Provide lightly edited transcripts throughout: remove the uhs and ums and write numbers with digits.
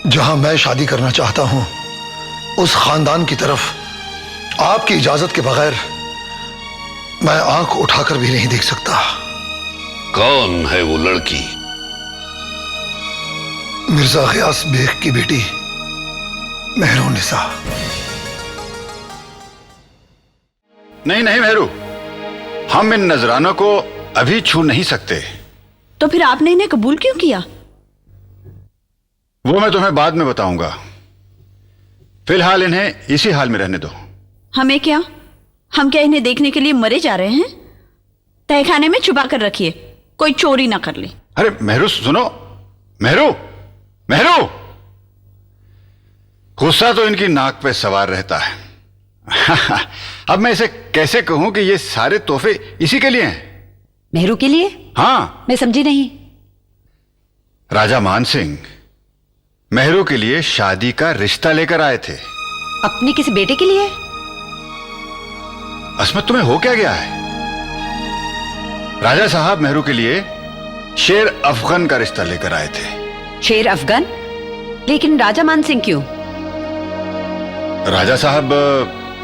जहां मैं शादी करना चाहता हूं उस खानदान की तरफ आपकी इजाजत के बगैर मैं आंख उठाकर भी नहीं देख सकता। कौन है वो लड़की? मिर्जा गयास बेग की बेटी मेहरुन्निसा। नहीं नहीं मेहरू, हम इन नजरानों को अभी छू नहीं सकते। तो फिर आपने इन्हें कबूल क्यों किया? वो मैं तुम्हें बाद में बताऊंगा। फिलहाल इन्हें इसी हाल में रहने दो। हमें क्या? हम क्या इन्हें देखने के लिए मरे जा रहे हैं? तहखाने में छुपा कर रखिए, कोई चोरी ना कर ले। अरे मेहरू सुनो, मेहरू मेहरू, गुस्सा तो इनकी नाक पे सवार रहता है। अब मैं इसे कैसे कहूं कि ये सारे तोहफे इसी के लिए हैं? मेहरू के लिए? हाँ। मैं समझी नहीं। राजा मान सिंह मेहरू के लिए शादी का रिश्ता लेकर आए थे। अपने किसी बेटे के लिए? अस्मत, तुम्हें हो क्या गया है? राजा साहब मेहरू के लिए शेर अफगन का रिश्ता लेकर आए थे। शेर अफगन? लेकिन राजा मान सिंह क्यों? राजा साहब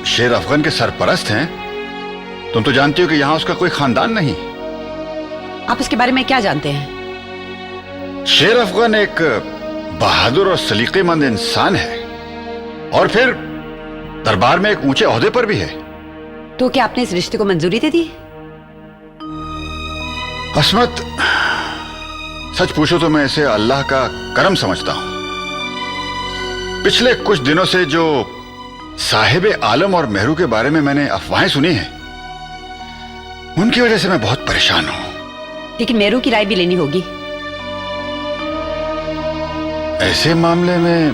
शेर अफगन के सरपरस्त हैं। तुम तो जानती हो कि यहां उसका कोई खानदान नहीं। आप उसके बारे में क्या जानते हैं? शेर अफगन एक बहादुर और सलीकेमंद इंसान है और फिर दरबार में एक ऊंचे ओहदे पर भी है। तो क्या आपने इस रिश्ते को मंजूरी दे दी? अस्मत, सच पूछो तो मैं इसे अल्लाह का करम समझता हूं। पिछले कुछ दिनों से जो साहिब आलम और मेहरू के बारे में मैंने अफवाहें सुनी हैं, उनकी वजह से मैं बहुत परेशान हूं। लेकिन मेहरू की राय भी लेनी होगी। ऐसे मामले में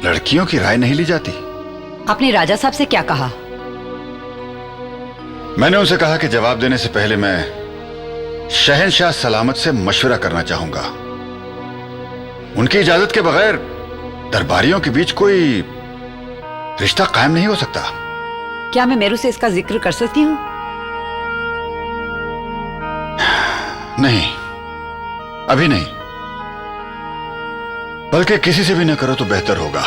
लड़कियों की राय नहीं ली जाती। आपने राजा साहब से क्या कहा? मैंने उनसे कहा कि जवाब देने से पहले मैं शहंशाह सलामत से मशवरा करना चाहूंगा। उनकी इजाजत के बगैर दरबारियों के बीच कोई रिश्ता कायम नहीं हो सकता। क्या मैं मेहरू से इसका जिक्र कर सकती हूँ? नहीं, अभी नहीं, बल्कि किसी से भी न करो तो बेहतर होगा।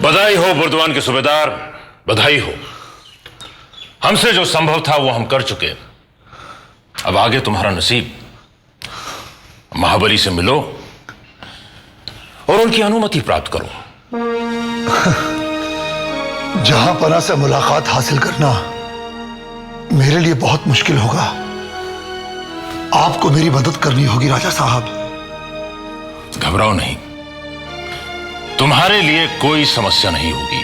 बधाई हो बुर्दवान के सूबेदार, बधाई हो। हमसे जो संभव था वो हम कर चुके। अब आगे तुम्हारा नसीब। महाबली से मिलो और उनकी अनुमति प्राप्त करो। जहां पना से मुलाकात हासिल करना मेरे लिए बहुत मुश्किल होगा। आपको मेरी मदद करनी होगी राजा साहब। घबराओ नहीं, तुम्हारे लिए कोई समस्या नहीं होगी।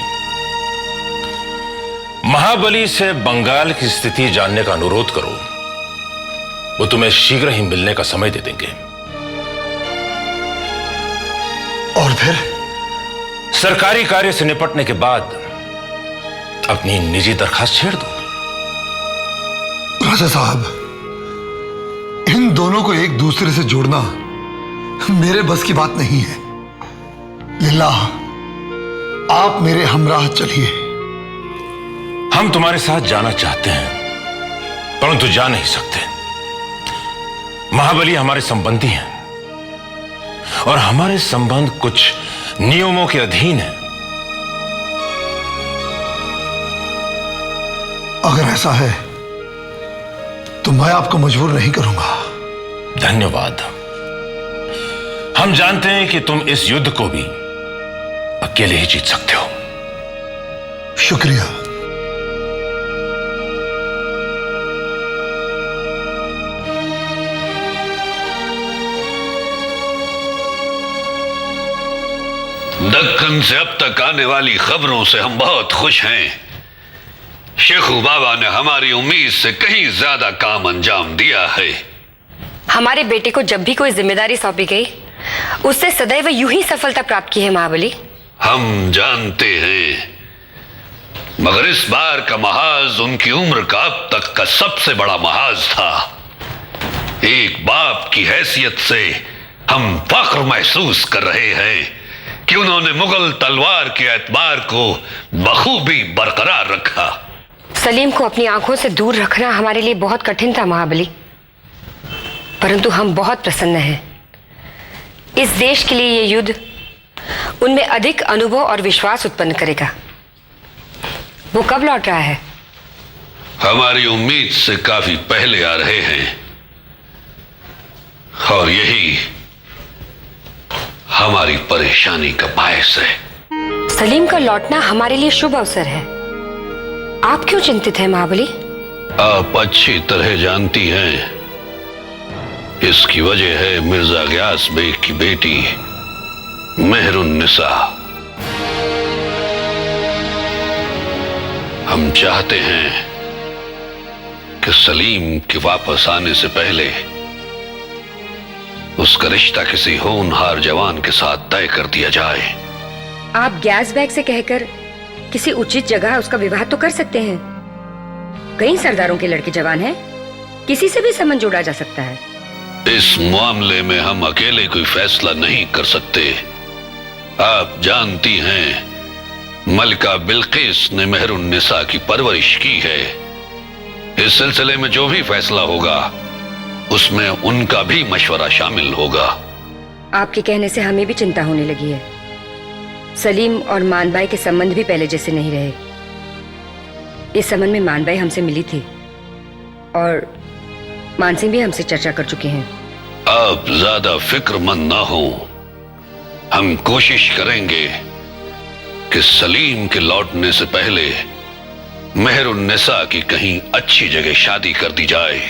महाबली से बंगाल की स्थिति जानने का अनुरोध करो, वो तुम्हें शीघ्र ही मिलने का समय दे देंगे। और फिर सरकारी कार्य से निपटने के बाद अपनी निजी दरखास्त छेड़ दो। राजा साहब, इन दोनों को एक दूसरे से जोड़ना मेरे बस की बात नहीं है। लिल्लाह, आप मेरे हमराह चलिए। हम तुम्हारे साथ जाना चाहते हैं, परंतु जा नहीं सकते। महाबली हमारे संबंधी हैं और हमारे संबंध कुछ नियमों के अधीन है। अगर ऐसा है तो मैं आपको मजबूर नहीं करूंगा। धन्यवाद। हम जानते हैं कि तुम इस युद्ध को भी अकेले ही जीत सकते हो। शुक्रिया। दक्कन से अब तक आने वाली खबरों से हम बहुत खुश हैं। शेखू बाबा ने हमारी उम्मीद से कहीं ज्यादा काम अंजाम दिया है। हमारे बेटे को जब भी कोई जिम्मेदारी सौंपी गई, उससे सदैव यूं ही सफलता प्राप्त की है महाबली। हम जानते हैं, मगर इस बार का महाज उनकी उम्र का अब तक का सबसे बड़ा महाज था। एक बाप की हैसियत से हम फख्र महसूस कर रहे हैं कि उन्होंने मुगल तलवार के एतबार को बखूबी बरकरार रखा। सलीम को अपनी आंखों से दूर रखना हमारे लिए बहुत कठिन था महाबली, परंतु हम बहुत प्रसन्न हैं। इस देश के लिए ये युद्ध उनमें अधिक अनुभव और विश्वास उत्पन्न करेगा। वो कब लौट रहा है? हमारी उम्मीद से काफी पहले आ रहे हैं, और यही हमारी परेशानी का बायस है। सलीम का लौटना हमारे लिए शुभ अवसर है। आप क्यों चिंतित हैं महाबली? आप अच्छी तरह जानती हैं, इसकी वजह है मिर्जा गयास बेग की बेटी मेहरुन्निसा। हम चाहते हैं कि सलीम के वापस आने से पहले उसका रिश्ता किसी होनहार जवान के साथ तय कर दिया जाए। आप गैस बैग से कहकर किसी उचित जगह उसका विवाह तो कर सकते हैं। कई सरदारों के लड़के जवान हैं, किसी से भी संबंध जोड़ा जा सकता है। इस मामले में हम अकेले कोई फैसला नहीं कर सकते। आप जानती हैं, मलिका बिल्किस ने मेहरुन्निसा की परवरिश की है। इस सिलसिले में जो भी फैसला होगा उसमें उनका भी मशवरा शामिल होगा। आपके कहने से हमें भी चिंता होने लगी है। सलीम और मानबाई के संबंध भी पहले जैसे नहीं रहे। इस संबंध में मानबाई हमसे मिली थी और मानसिंह भी हमसे चर्चा कर चुके हैं। आप ज्यादा फिक्रमंद ना हो। हम कोशिश करेंगे कि सलीम के लौटने से पहले मेहरुन्निसा की कहीं अच्छी जगह शादी कर दी जाए।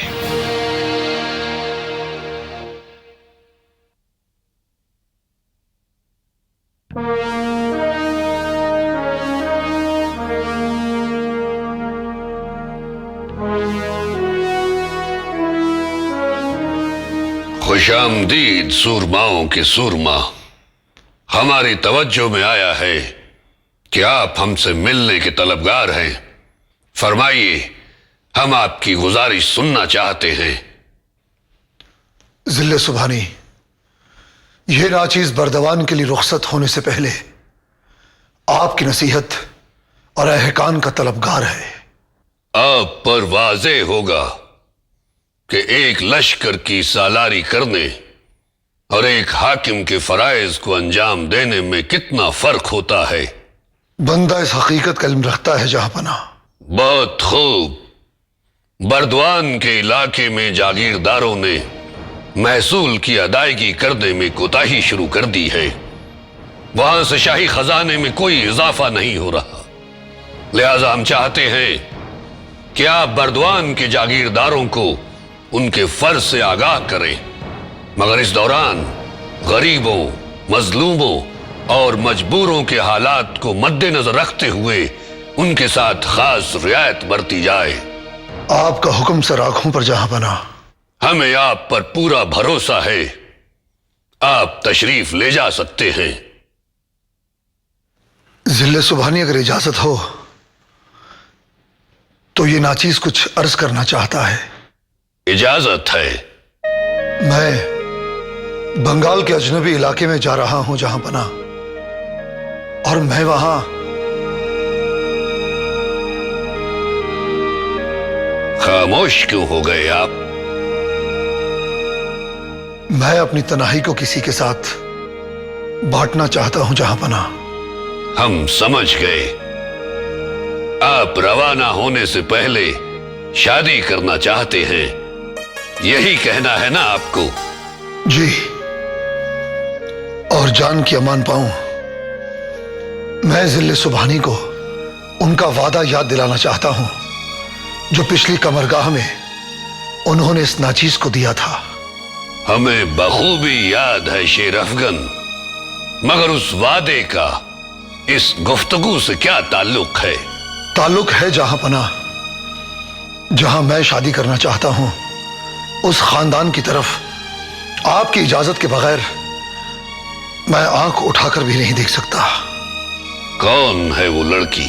खुशामदीद सूरमाओं के सूरमा। हमारी तवज्जो में आया है कि आप हमसे मिलने के तलबगार हैं। फरमाइए, हम आपकी गुजारिश सुनना चाहते हैं। जिले सुभानी, यह नाचीज बर्दवान के लिए रुखसत होने से पहले आपकी नसीहत और एहकान का तलबगार है। आप पर वाज़े होगा कि एक लश्कर की सालारी करने और एक हाकिम के फराइज को अंजाम देने में कितना फर्क होता है। बंदा इस हकीकत का इल्म रखता है जहांपना। बहुत खूब। बर्दवान के इलाके में जागीरदारों ने महसूल की अदायगी करने में कोताही शुरू कर दी है। वहां से शाही खजाने में कोई इजाफा नहीं हो रहा। लिहाजा हम चाहते हैं कि आप बर्दवान के जागीरदारों को उनके फर्ज से आगाह करें, मगर इस दौरान गरीबों, मजलूमों और मजबूरों के हालात को मद्देनजर रखते हुए उनके साथ खास रियायत बरती जाए। आपका हुक्म सर आंखों पर जहांपना। हमें आप पर पूरा भरोसा है। आप तशरीफ ले जा सकते हैं। जिले सुभानी, अगर इजाजत हो तो ये नाचीज कुछ अर्ज करना चाहता है। इजाजत है। मैं बंगाल के अजनबी इलाके में जा रहा हूं जहांपना, और मैं वहां खामोश क्यों हो गए आप? मैं अपनी तनाही को किसी के साथ बांटना चाहता हूं जहांपना। हम समझ गए। आप रवाना होने से पहले शादी करना चाहते हैं, यही कहना है ना आपको? जी, और जान की अमान पाऊं, मैं जिले सुभानी को उनका वादा याद दिलाना चाहता हूं जो पिछली कमरगाह में उन्होंने इस नाचीज को दिया था। हमें बखूबी याद है शेर अफगन, मगर उस वादे का इस गुफ्तगू से क्या ताल्लुक है? ताल्लुक है जहांपना, जहां मैं शादी करना चाहता हूं उस खानदान की तरफ आपकी इजाजत के बगैर मैं आंख उठाकर भी नहीं देख सकता। कौन है वो लड़की?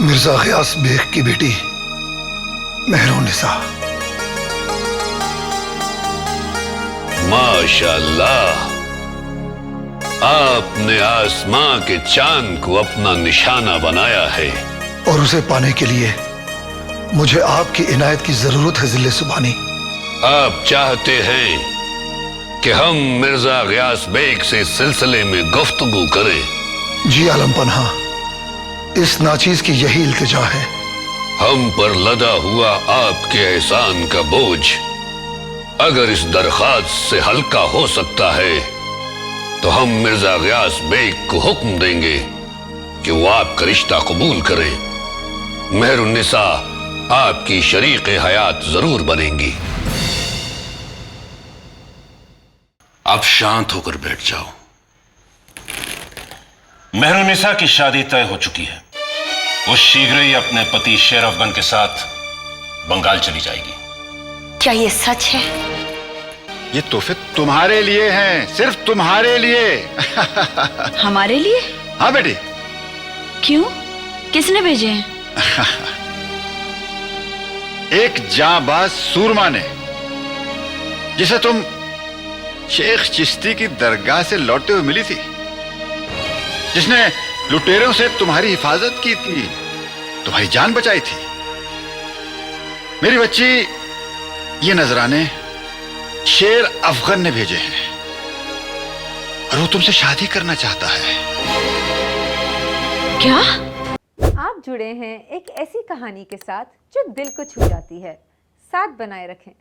मिर्जा गयास बेग की बेटी मेहरुन्निसा। माशाअल्लाह, आपने आसमां के चांद को अपना निशाना बनाया है। और उसे पाने के लिए मुझे आपकी इनायत की जरूरत है जिले सुभानी। आप चाहते हैं कि हम मिर्जा गयास बेग से इस सिलसिले में गुफ्तगू करें। जी आलम पन्हा, इस नाचीज की यही इल्तिजा है। हम पर लदा हुआ आपके एहसान का बोझ अगर इस दरख्वास्त से हल्का हो सकता है तो हम मिर्जा गयास बेग को हुक्म देंगे कि वो आपका रिश्ता कबूल करें। मेहरुन्निसा आपकी शरीक हयात जरूर बनेंगी। आप शांत होकर बैठ जाओ। मेहरुन्निसा की शादी तय हो चुकी है। वो शीघ्र ही अपने पति शेर अफगन के साथ बंगाल चली जाएगी। क्या ये सच है? ये तोहफे तुम्हारे लिए हैं, सिर्फ तुम्हारे लिए। हमारे लिए? हाँ बेटी। क्यों? किसने भेजे हैं? एक जांबाज सूरमा ने, जिसे तुम शेख चिश्ती की दरगाह से लौटते हुए मिली थी, जिसने लुटेरों से तुम्हारी हिफाजत की थी, तुम्हारी जान बचाई थी। मेरी बच्ची, ये नजराने शेर अफगन ने भेजे हैं और वो तुमसे शादी करना चाहता है। क्या? आप जुड़े हैं एक ऐसी कहानी के साथ जो दिल को छू जाती है। साथ बनाए रखें।